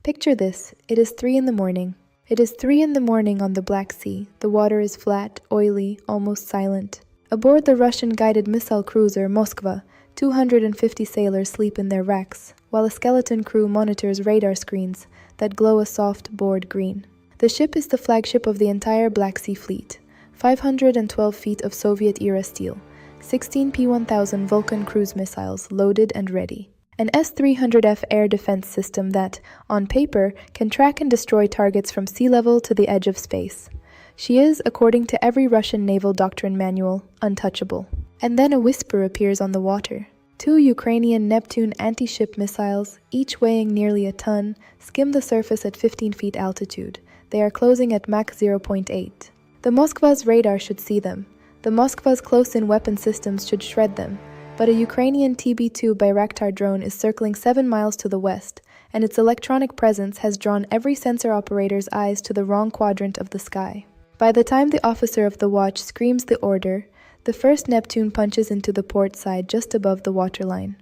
Picture this, it is 3 in the morning. It is 3 in the morning on the Black Sea. The water is flat, oily, almost silent. Aboard the Russian-guided missile cruiser Moskva, 250 sailors sleep in their racks, while a skeleton crew monitors radar screens that glow a soft board green. The ship is the flagship of the entire Black Sea Fleet. 512 feet of Soviet-era steel, 16 P-1000 Vulcan cruise missiles loaded and ready. An S-300F air defense system that, on paper, can track and destroy targets from sea level to the edge of space. She is, according to every Russian naval doctrine manual, untouchable. And then a whisper appears on the water. 2 Ukrainian Neptune anti-ship missiles, each weighing nearly a ton, skim the surface at 15 feet altitude. They are closing at Mach 0.8. The Moskva's radar should see them. The Moskva's close-in weapon systems should shred them. But a Ukrainian TB2 Bayraktar drone is circling 7 miles to the west, and its electronic presence has drawn every sensor operator's eyes to the wrong quadrant of the sky. By the time the officer of the watch screams the order, the first Neptune punches into the port side just above the waterline.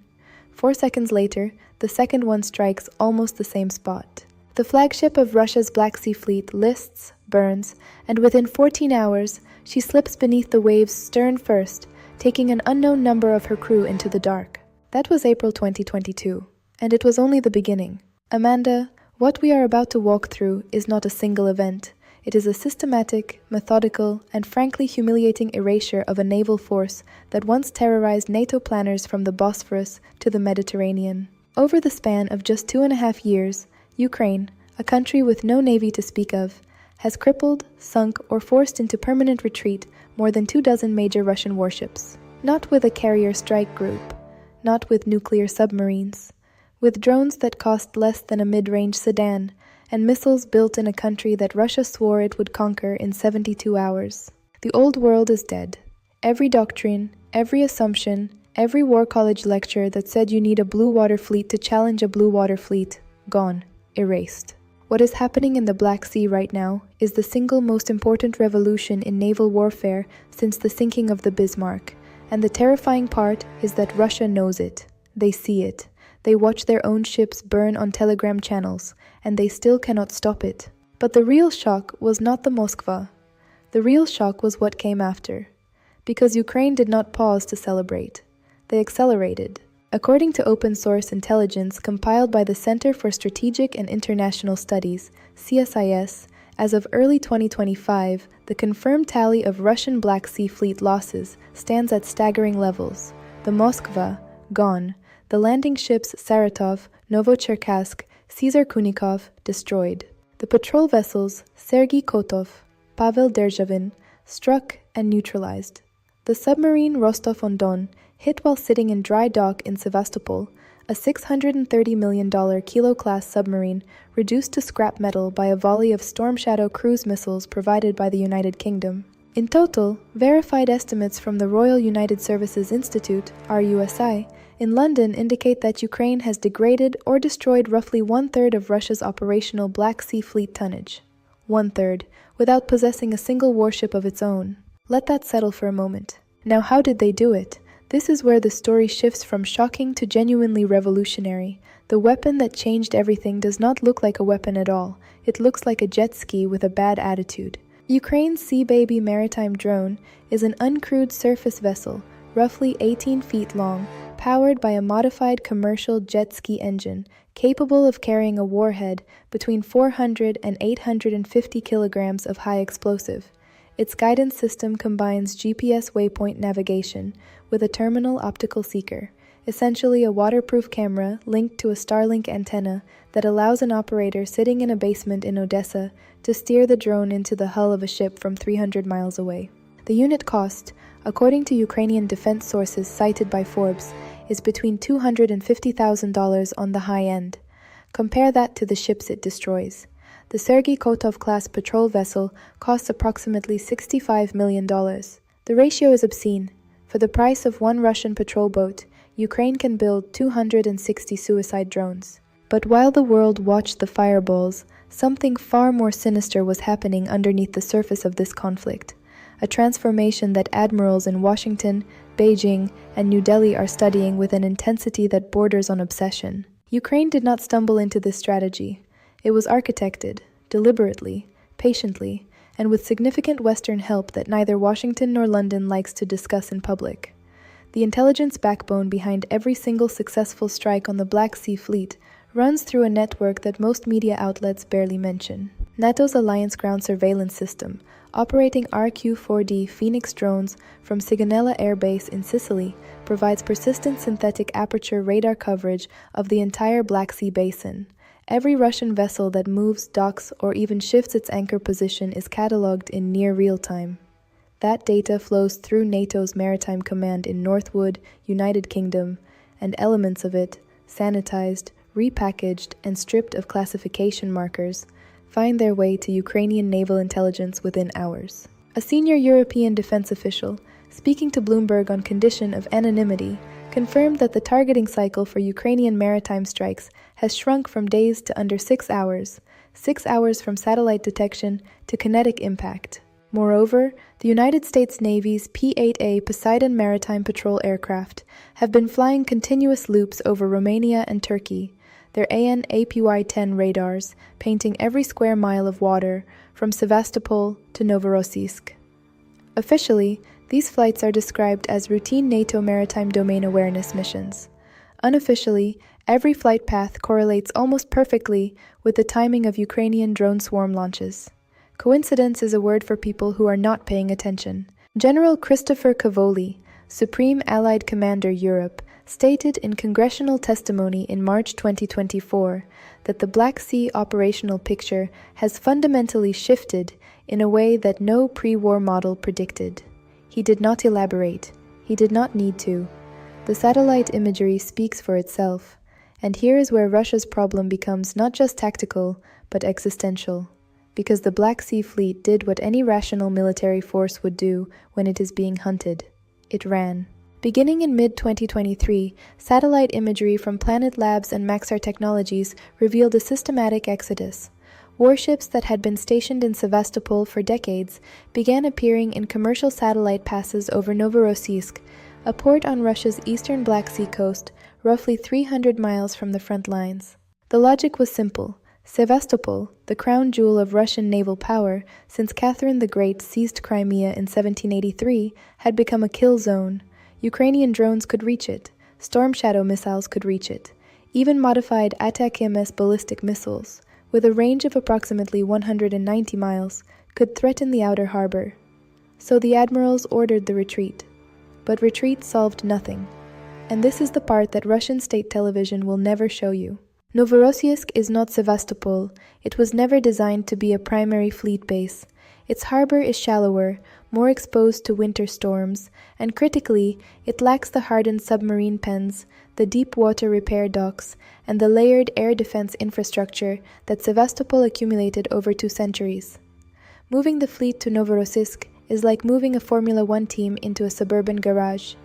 4 seconds later, the second one strikes almost the same spot. The flagship of Russia's Black Sea Fleet lists, burns, and within 14 hours, she slips beneath the waves stern first, taking an unknown number of her crew into the dark. That was April 2022, and it was only the beginning. Amanda, what we are about to walk through is not a single event. It is a systematic, methodical, and frankly humiliating erasure of a naval force that once terrorized NATO planners from the Bosphorus to the Mediterranean. Over the span of just 2.5 years, Ukraine, a country with no navy to speak of, has crippled, sunk, or forced into permanent retreat more than 24 major Russian warships. Not with a carrier strike group, not with nuclear submarines, with drones that cost less than a mid-range sedan, and missiles built in a country that Russia swore it would conquer in 72 hours. The old world is dead. Every doctrine, every assumption, every war college lecture that said you need a blue water fleet to challenge a blue water fleet, gone, erased. What is happening in the Black Sea right now is the single most important revolution in naval warfare since the sinking of the Bismarck, and the terrifying part is that Russia knows it. They see it. They watch their own ships burn on telegram channels, and they still cannot stop it. But the real shock was not the Moskva. The real shock was what came after. Because Ukraine did not pause to celebrate. They accelerated. According to open-source intelligence compiled by the Center for Strategic and International Studies, CSIS, as of early 2025, the confirmed tally of Russian Black Sea Fleet losses stands at staggering levels. The Moskva, gone. The landing ships Saratov, Novocherkassk, Caesar Kunikov, destroyed. The patrol vessels Sergei Kotov, Pavel Derzhavin, struck and neutralized. The submarine Rostov-on-Don, hit while sitting in dry dock in Sevastopol, a $630 million Kilo-class submarine reduced to scrap metal by a volley of Storm Shadow cruise missiles provided by the United Kingdom. In total, verified estimates from the Royal United Services Institute, RUSI, in London indicate that Ukraine has degraded or destroyed roughly 1/3 of Russia's operational Black Sea Fleet tonnage. 1/3, without possessing a single warship of its own. Let that settle for a moment. Now, how did they do it? This is where the story shifts from shocking to genuinely revolutionary. The weapon that changed everything does not look like a weapon at all. It looks like a jet ski with a bad attitude. Ukraine's Sea Baby maritime drone is an uncrewed surface vessel, roughly 18 feet long, powered by a modified commercial jet ski engine, capable of carrying a warhead between 400 and 850 kilograms of high explosive. Its guidance system combines GPS waypoint navigation with a terminal optical seeker, essentially a waterproof camera linked to a Starlink antenna that allows an operator sitting in a basement in Odessa to steer the drone into the hull of a ship from 300 miles away. The unit cost, according to Ukrainian defense sources cited by Forbes, is between $250,000 on the high end. Compare that to the ships it destroys. The Sergei Kotov-class patrol vessel costs approximately $65 million. The ratio is obscene. For the price of one Russian patrol boat, Ukraine can build 260 suicide drones. But while the world watched the fireballs, something far more sinister was happening underneath the surface of this conflict. A transformation that admirals in Washington, Beijing, and New Delhi are studying with an intensity that borders on obsession. Ukraine did not stumble into this strategy. It was architected, deliberately, patiently, and with significant Western help that neither Washington nor London likes to discuss in public. The intelligence backbone behind every single successful strike on the Black Sea Fleet runs through a network that most media outlets barely mention. NATO's Alliance Ground Surveillance System, operating RQ-4D Phoenix drones from Sigonella Air Base in Sicily, provides persistent synthetic aperture radar coverage of the entire Black Sea basin. Every Russian vessel that moves, docks, or even shifts its anchor position is catalogued in near real time. That data flows through NATO's Maritime Command in Northwood, United Kingdom, and elements of it, sanitized, repackaged, and stripped of classification markers, find their way to Ukrainian naval intelligence within hours. A senior European defense official, speaking to Bloomberg on condition of anonymity, confirmed that the targeting cycle for Ukrainian maritime strikes has shrunk from days to under 6 hours, 6 hours from satellite detection to kinetic impact. Moreover, the United States Navy's P-8A Poseidon maritime patrol aircraft have been flying continuous loops over Romania and Turkey, their AN/APY-10 radars painting every square mile of water from Sevastopol to Novorossiysk. Officially, these flights are described as routine NATO maritime domain awareness missions. Unofficially, every flight path correlates almost perfectly with the timing of Ukrainian drone swarm launches. Coincidence is a word for people who are not paying attention. General Christopher Cavoli, Supreme Allied Commander Europe, stated in congressional testimony in March 2024 that the Black Sea operational picture has fundamentally shifted in a way that no pre-war model predicted. He did not elaborate. He did not need to. The satellite imagery speaks for itself, and here is where Russia's problem becomes not just tactical, but existential. Because the Black Sea Fleet did what any rational military force would do when it is being hunted. It ran. Beginning in mid-2023, satellite imagery from Planet Labs and Maxar Technologies revealed a systematic exodus. Warships that had been stationed in Sevastopol for decades began appearing in commercial satellite passes over Novorossiysk, a port on Russia's eastern Black Sea coast, roughly 300 miles from the front lines. The logic was simple. Sevastopol, the crown jewel of Russian naval power since Catherine the Great seized Crimea in 1783, had become a kill zone. Ukrainian drones could reach it. Storm Shadow missiles could reach it. Even modified Attack-MS ballistic missiles, with a range of approximately 190 miles, could threaten the outer harbor. So the admirals ordered the retreat. But retreat solved nothing. And this is the part that Russian state television will never show you. Novorossiysk is not Sevastopol. It was never designed to be a primary fleet base. Its harbor is shallower, more exposed to winter storms, and critically, it lacks the hardened submarine pens, the deep water repair docks, and the layered air defense infrastructure that Sevastopol accumulated over 2 centuries. Moving the fleet to Novorossiysk is like moving a Formula One team into a suburban garage.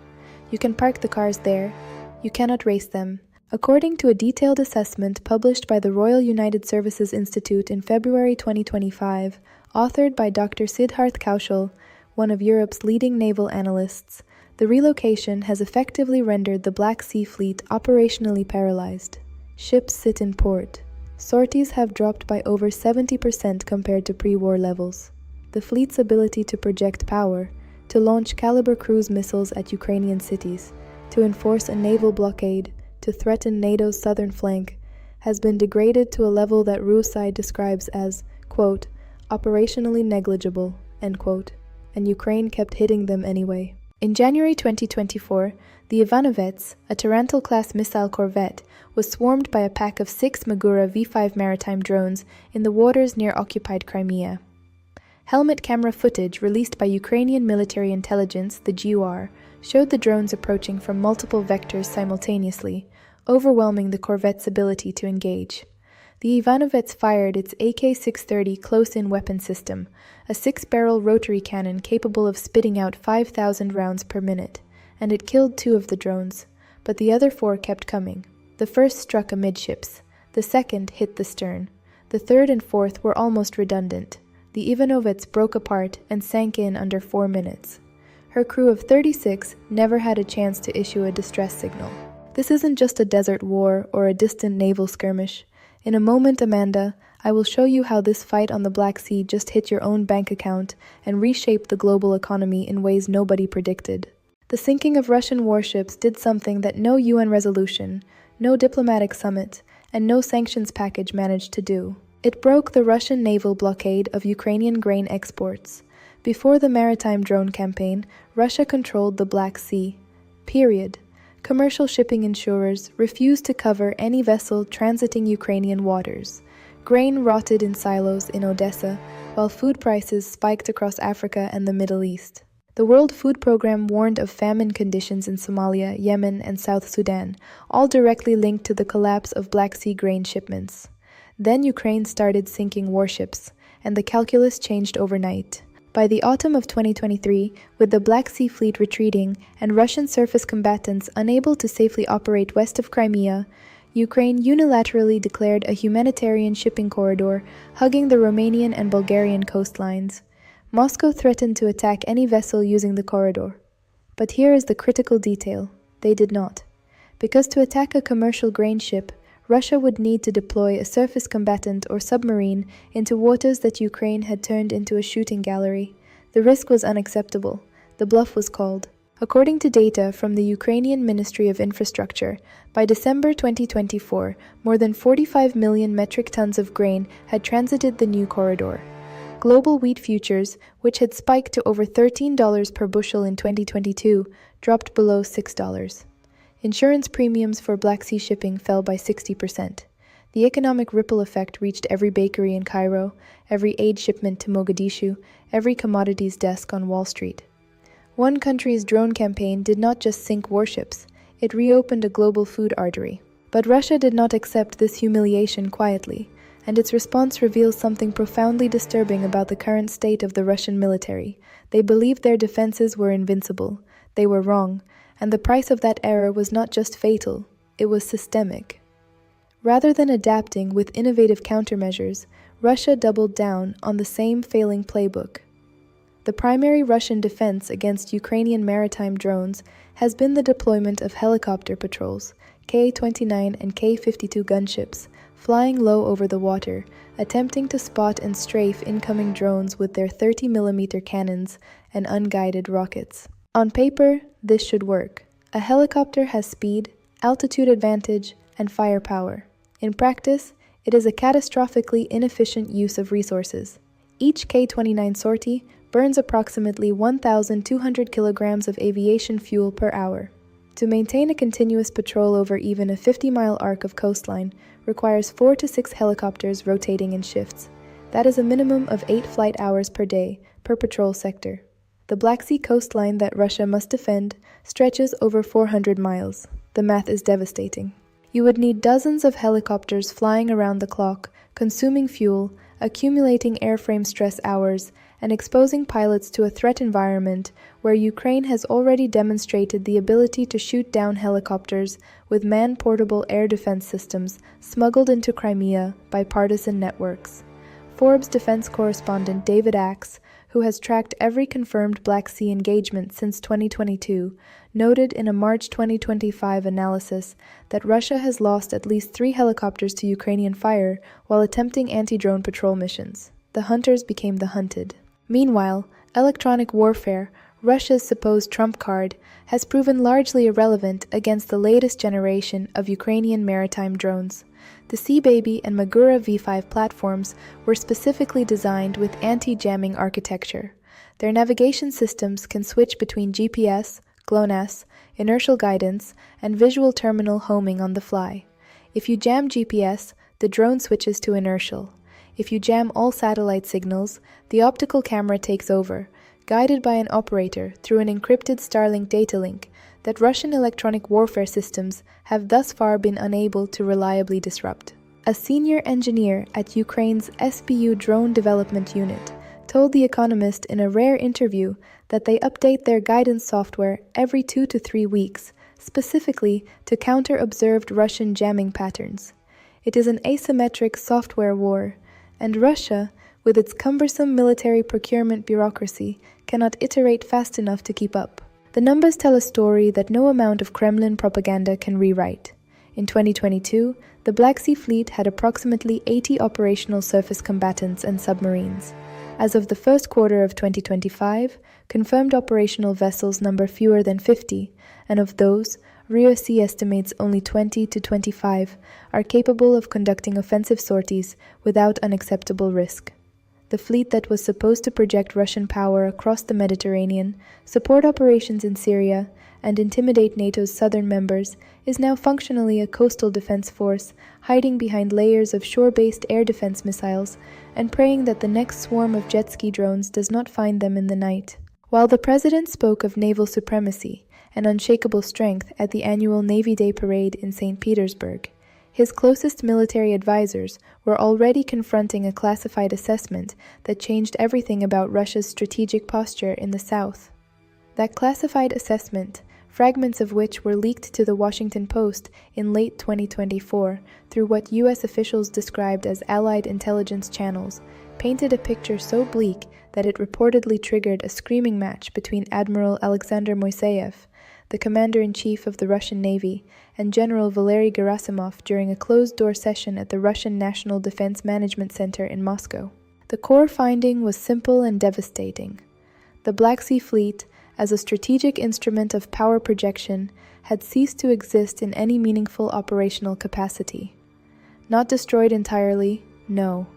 You can park the cars there. You cannot race them. According to a detailed assessment published by the Royal United Services Institute in February 2025, authored by Dr. Siddharth Kaushal, one of Europe's leading naval analysts, the relocation has effectively rendered the Black Sea Fleet operationally paralyzed. Ships sit in port. Sorties have dropped by over 70% compared to pre-war levels. The fleet's ability to project power, to launch caliber cruise missiles at Ukrainian cities, to enforce a naval blockade, to threaten NATO's southern flank, has been degraded to a level that Rusai describes as, quote, operationally negligible, end quote, and Ukraine kept hitting them anyway. In January 2024, the Ivanovets, a Tarantul-class missile corvette, was swarmed by a pack of 6 Magura V-5 maritime drones in the waters near occupied Crimea. Helmet camera footage released by Ukrainian military intelligence, the GUR, showed the drones approaching from multiple vectors simultaneously, overwhelming the corvette's ability to engage. The Ivanovets fired its AK-630 close-in weapon system, a 6-barrel rotary cannon capable of spitting out 5,000 rounds per minute, and it killed 2 of the drones, but the other 4 kept coming. The first struck amidships, the second hit the stern. The third and fourth were almost redundant. The Ivanovets broke apart and sank in under 4 minutes. Her crew of 36 never had a chance to issue a distress signal. This isn't just a desert war or a distant naval skirmish. In a moment, Amanda, I will show you how this fight on the Black Sea just hit your own bank account and reshaped the global economy in ways nobody predicted. The sinking of Russian warships did something that no UN resolution, no diplomatic summit, and no sanctions package managed to do. It broke the Russian naval blockade of Ukrainian grain exports. Before the maritime drone campaign, Russia controlled the Black Sea. Period. Commercial shipping insurers refused to cover any vessel transiting Ukrainian waters. Grain rotted in silos in Odessa, while food prices spiked across Africa and the Middle East. The World Food Programme warned of famine conditions in Somalia, Yemen, and South Sudan, all directly linked to the collapse of Black Sea grain shipments. Then Ukraine started sinking warships, and the calculus changed overnight. By the autumn of 2023, with the Black Sea Fleet retreating and Russian surface combatants unable to safely operate west of Crimea, Ukraine unilaterally declared a humanitarian shipping corridor hugging the Romanian and Bulgarian coastlines. Moscow threatened to attack any vessel using the corridor. But here is the critical detail: they did not. Because to attack a commercial grain ship, Russia would need to deploy a surface combatant or submarine into waters that Ukraine had turned into a shooting gallery. The risk was unacceptable. The bluff was called. According to data from the Ukrainian Ministry of Infrastructure, by December 2024, more than 45 million metric tons of grain had transited the new corridor. Global wheat futures, which had spiked to over $13 per bushel in 2022, dropped below $6. Insurance premiums for Black Sea shipping fell by 60%. The economic ripple effect reached every bakery in Cairo, every aid shipment to Mogadishu, every commodities desk on Wall Street. One country's drone campaign did not just sink warships, it reopened a global food artery. But Russia did not accept this humiliation quietly, and its response reveals something profoundly disturbing about the current state of the Russian military. They believed their defenses were invincible. They were wrong. And the price of that error was not just fatal, it was systemic. Rather than adapting with innovative countermeasures, Russia doubled down on the same failing playbook. The primary Russian defense against Ukrainian maritime drones has been the deployment of helicopter patrols, Ka-29 and Ka-52 gunships, flying low over the water, attempting to spot and strafe incoming drones with their 30mm cannons and unguided rockets. On paper, this should work. A helicopter has speed, altitude advantage, and firepower. In practice, it is a catastrophically inefficient use of resources. Each Ka-29 sortie burns approximately 1,200 kilograms of aviation fuel per hour. To maintain a continuous patrol over even a 50-mile arc of coastline requires 4 to 6 helicopters rotating in shifts. That is a minimum of 8 flight hours per day, per patrol sector. The Black Sea coastline that Russia must defend stretches over 400 miles. The math is devastating. You would need dozens of helicopters flying around the clock, consuming fuel, accumulating airframe stress hours, and exposing pilots to a threat environment where Ukraine has already demonstrated the ability to shoot down helicopters with man-portable air defense systems smuggled into Crimea by partisan networks. Forbes defense correspondent David Axe, who has tracked every confirmed Black Sea engagement since 2022, noted in a March 2025 analysis that Russia has lost at least 3 helicopters to Ukrainian fire while attempting anti-drone patrol missions. The hunters became the hunted. Meanwhile, electronic warfare, Russia's supposed trump card, has proven largely irrelevant against the latest generation of Ukrainian maritime drones. The Sea Baby and Magura V5 platforms were specifically designed with anti-jamming architecture. Their navigation systems can switch between GPS, GLONASS, inertial guidance, and visual terminal homing on the fly. If you jam GPS, the drone switches to inertial. If you jam all satellite signals, the optical camera takes over, guided by an operator through an encrypted Starlink data link that Russian electronic warfare systems have thus far been unable to reliably disrupt. A senior engineer at Ukraine's SBU drone development unit told The Economist in a rare interview that they update their guidance software every 2 to 3 weeks, specifically to counter observed Russian jamming patterns. It is an asymmetric software war, and Russia, with its cumbersome military procurement bureaucracy, cannot iterate fast enough to keep up. The numbers tell a story that no amount of Kremlin propaganda can rewrite. In 2022, The Black Sea Fleet had approximately 80 operational surface combatants and submarines. As of the first quarter of 2025, confirmed operational vessels number fewer than 50, and of those, RIOC estimates only 20 to 25 are capable of conducting offensive sorties without unacceptable risk. The fleet that was supposed to project Russian power across the Mediterranean, support operations in Syria, and intimidate NATO's southern members is now functionally a coastal defense force, hiding behind layers of shore-based air defense missiles and praying that the next swarm of jet ski drones does not find them in the night. While the president spoke of naval supremacy and unshakable strength at the annual Navy Day parade in St. Petersburg, his closest military advisors were already confronting a classified assessment that changed everything about Russia's strategic posture in the south. That classified assessment, fragments of which were leaked to the Washington Post in late 2024 through what U.S. officials described as Allied intelligence channels, painted a picture so bleak that it reportedly triggered a screaming match between Admiral Alexander Moiseyev, the commander-in-chief of the Russian Navy, and General Valery Gerasimov during a closed-door session at the Russian National Defense Management Center in Moscow. The core finding was simple and devastating. The Black Sea Fleet, as a strategic instrument of power projection, had ceased to exist in any meaningful operational capacity. Not destroyed entirely, no,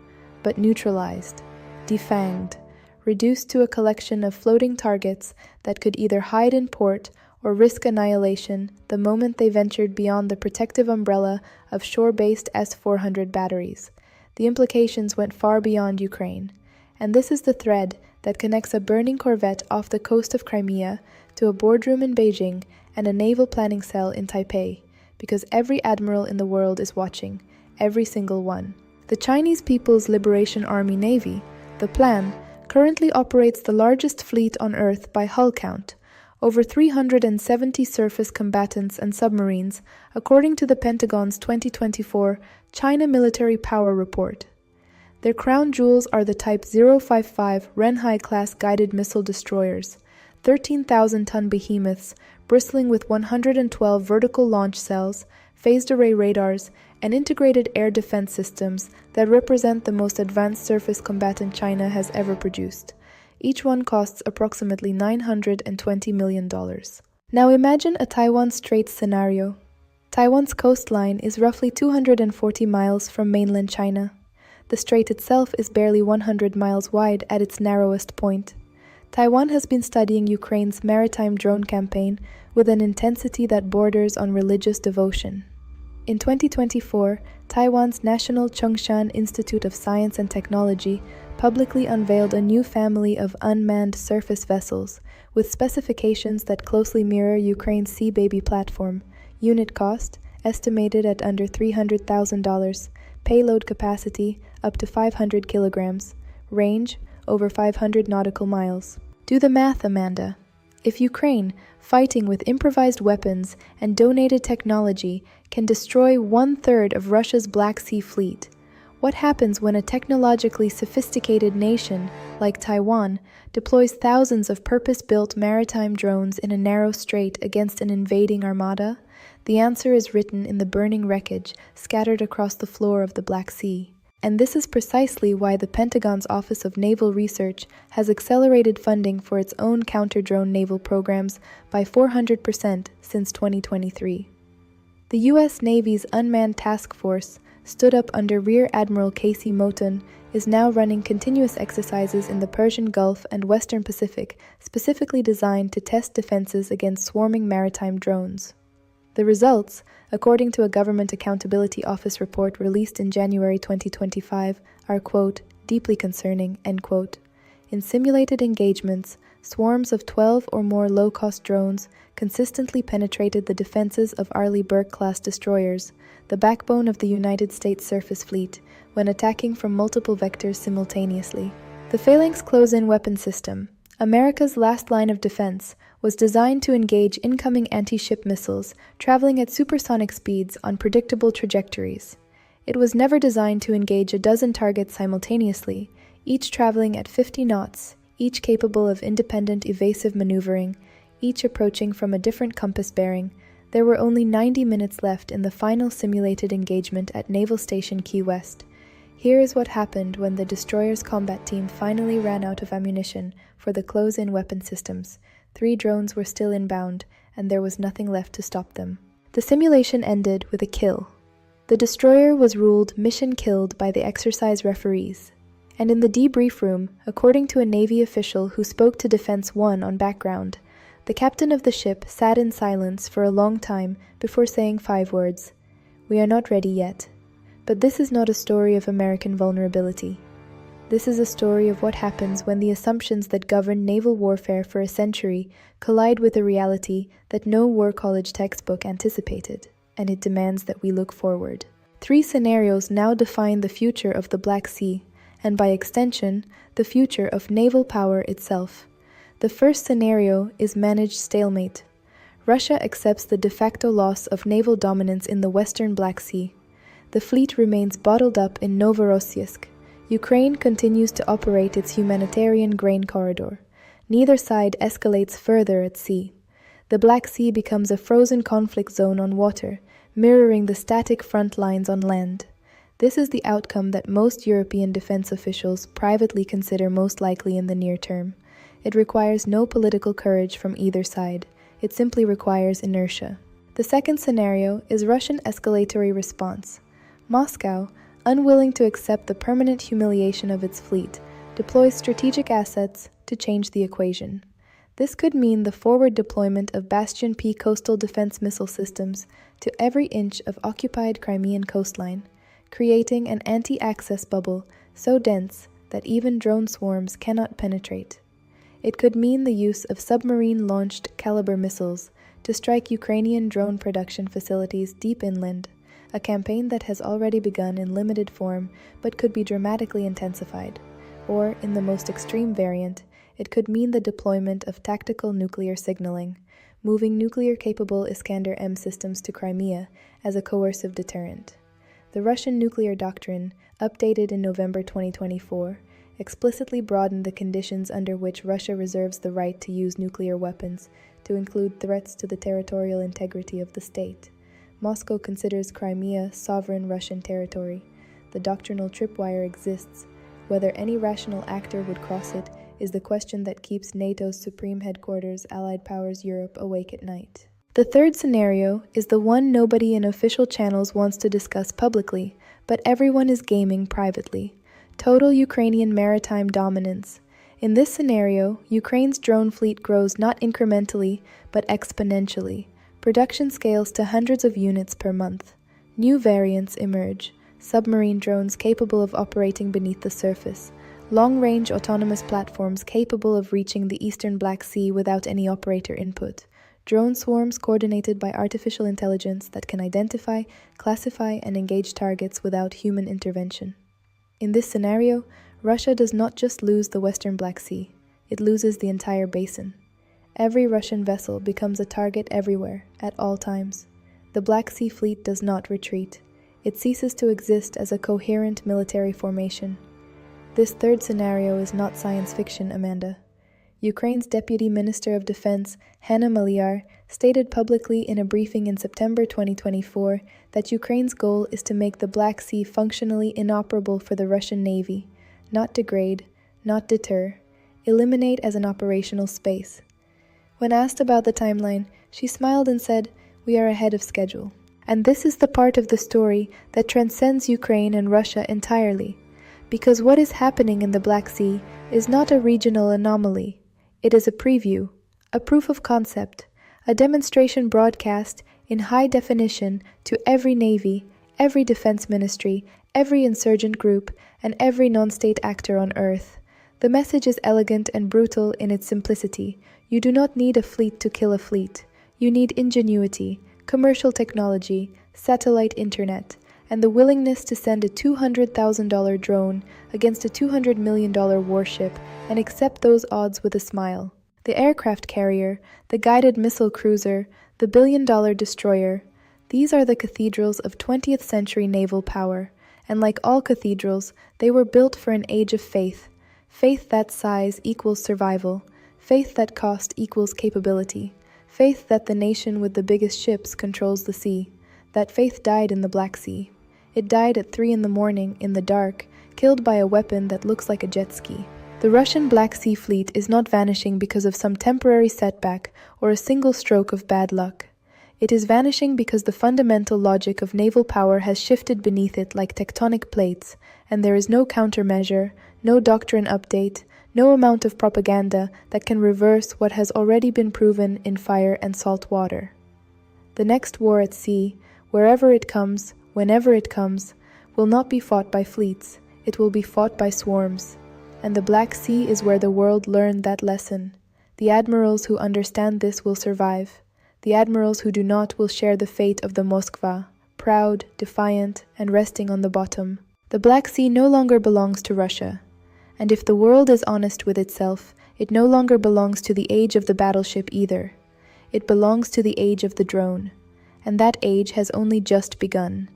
but neutralized, defanged, reduced to a collection of floating targets that could either hide in port or risk annihilation the moment they ventured beyond the protective umbrella of shore-based S-400 batteries. The implications went far beyond Ukraine, and this is the thread that connects a burning corvette off the coast of Crimea to a boardroom in Beijing and a naval planning cell in Taipei, because every admiral in the world is watching, every single one. The Chinese People's Liberation Army Navy, the Plan, currently operates the largest fleet on Earth by hull count, over 370 surface combatants and submarines, according to the Pentagon's 2024 China Military Power Report. Their crown jewels are the Type 055 Renhai-class guided missile destroyers, 13,000-ton behemoths bristling with 112 vertical launch cells, phased array radars, and integrated air defense systems that represent the most advanced surface combatant China has ever produced. Each one costs approximately $920 million. Now imagine a Taiwan Straits scenario. Taiwan's coastline is roughly 240 miles from mainland China. The strait itself is barely 100 miles wide at its narrowest point. Taiwan has been studying Ukraine's maritime drone campaign with an intensity that borders on religious devotion. In 2024, Taiwan's National Chongshan Institute of Science and Technology publicly unveiled a new family of unmanned surface vessels with specifications that closely mirror Ukraine's Sea Baby platform, unit cost estimated at under $300,000, payload capacity up to 500 kilograms, range over 500 nautical miles. Do the math, Amanda. If Ukraine, fighting with improvised weapons and donated technology, can destroy 1/3 of Russia's Black Sea Fleet, what happens when a technologically sophisticated nation, like Taiwan, deploys thousands of purpose-built maritime drones in a narrow strait against an invading armada? The answer is written in the burning wreckage scattered across the floor of the Black Sea. And this is precisely why the Pentagon's Office of Naval Research has accelerated funding for its own counter-drone naval programs by 400% since 2023. The U.S. Navy's Unmanned Task Force, stood up under Rear Admiral Casey Moton, is now running continuous exercises in the Persian Gulf and Western Pacific, specifically designed to test defenses against swarming maritime drones. The results, according to a Government Accountability Office report released in January 2025, are, quote, deeply concerning, end quote. In simulated engagements, swarms of 12 or more low-cost drones consistently penetrated the defenses of Arleigh Burke-class destroyers, the backbone of the United States surface fleet, when attacking from multiple vectors simultaneously. The Phalanx close-in weapon system, America's last line of defense, was designed to engage incoming anti-ship missiles traveling at supersonic speeds on predictable trajectories. It was never designed to engage a dozen targets simultaneously, each traveling at 50 knots, each capable of independent evasive maneuvering, each approaching from a different compass bearing, There were only 90 minutes left in the final simulated engagement at Naval Station Key West. Here is what happened when the destroyer's combat team finally ran out of ammunition for the close-in weapon systems. 3 drones were still inbound, and there was nothing left to stop them. The simulation ended with a kill. The destroyer was ruled mission killed by the exercise referees. And in the debrief room, according to a Navy official who spoke to Defense One on background, the captain of the ship sat in silence for a long time before saying 5 words: "We are not ready yet." But this is not a story of American vulnerability. This is a story of what happens when the assumptions that govern naval warfare for a century collide with a reality that no war college textbook anticipated, and it demands that we look forward. 3 scenarios now define the future of the Black Sea, and by extension, the future of naval power itself. The first scenario is managed stalemate. Russia accepts the de facto loss of naval dominance in the western Black Sea. The fleet remains bottled up in Novorossiysk. Ukraine continues to operate its humanitarian grain corridor. Neither side escalates further at sea. The Black Sea becomes a frozen conflict zone on water, mirroring the static front lines on land. This is the outcome that most European defense officials privately consider most likely in the near term. It requires no political courage from either side. It simply requires inertia. The second scenario is Russian escalatory response. Moscow, unwilling to accept the permanent humiliation of its fleet, deploys strategic assets to change the equation. This could mean the forward deployment of Bastion P coastal defense missile systems to every inch of occupied Crimean coastline, creating an anti-access bubble so dense that even drone swarms cannot penetrate. It could mean the use of submarine-launched Caliber missiles to strike Ukrainian drone production facilities deep inland, a campaign that has already begun in limited form but could be dramatically intensified. Or, in the most extreme variant, it could mean the deployment of tactical nuclear signaling, moving nuclear-capable Iskander-M systems to Crimea as a coercive deterrent. The Russian nuclear doctrine, updated in November 2024, explicitly broadened the conditions under which Russia reserves the right to use nuclear weapons to include threats to the territorial integrity of the state. Moscow considers Crimea sovereign Russian territory. The doctrinal tripwire exists. Whether any rational actor would cross it is the question that keeps NATO's supreme headquarters, Allied Powers Europe, awake at night. The third scenario is the one nobody in official channels wants to discuss publicly, but everyone is gaming privately. Total Ukrainian maritime dominance. In this scenario, Ukraine's drone fleet grows not incrementally, but exponentially. Production scales to hundreds of units per month. New variants emerge. Submarine drones capable of operating beneath the surface. Long-range autonomous platforms capable of reaching the eastern Black Sea without any operator input. Drone swarms coordinated by artificial intelligence that can identify, classify, and engage targets without human intervention. In this scenario, Russia does not just lose the western Black Sea, it loses the entire basin. Every Russian vessel becomes a target everywhere, at all times. The Black Sea Fleet does not retreat. It ceases to exist as a coherent military formation. This third scenario is not science fiction, Amanda. Ukraine's Deputy Minister of Defense, Hanna Maliar, stated publicly in a briefing in September 2024 that Ukraine's goal is to make the Black Sea functionally inoperable for the Russian Navy, not degrade, not deter, eliminate as an operational space. When asked about the timeline, she smiled and said, "We are ahead of schedule." And this is the part of the story that transcends Ukraine and Russia entirely, because what is happening in the Black Sea is not a regional anomaly. It is a preview, a proof of concept, a demonstration broadcast in high definition to every navy, every defense ministry, every insurgent group, and every non-state actor on Earth. The message is elegant and brutal in its simplicity. You do not need a fleet to kill a fleet. You need ingenuity, commercial technology, satellite internet, and the willingness to send a $200,000 drone against a $200 million warship and accept those odds with a smile. The aircraft carrier, the guided missile cruiser, the billion-dollar destroyer, these are the cathedrals of 20th century naval power, and like all cathedrals, they were built for an age of faith. Faith that size equals survival, faith that cost equals capability, Faith that the nation with the biggest ships controls the sea. That faith died in the Black Sea. It died at 3 in the morning, in the dark, killed by a weapon that looks like a jet ski. The Russian Black Sea Fleet is not vanishing because of some temporary setback or a single stroke of bad luck. It is vanishing because the fundamental logic of naval power has shifted beneath it like tectonic plates, and there is no countermeasure, no doctrine update, no amount of propaganda that can reverse what has already been proven in fire and salt water. The next war at sea, wherever it comes, whenever it comes, will not be fought by fleets, it will be fought by swarms. And the Black Sea is where the world learned that lesson. The admirals who understand this will survive. The admirals who do not will share the fate of the Moskva, proud, defiant, and resting on the bottom. The Black Sea no longer belongs to Russia. And if the world is honest with itself, it no longer belongs to the age of the battleship either. It belongs to the age of the drone. And that age has only just begun.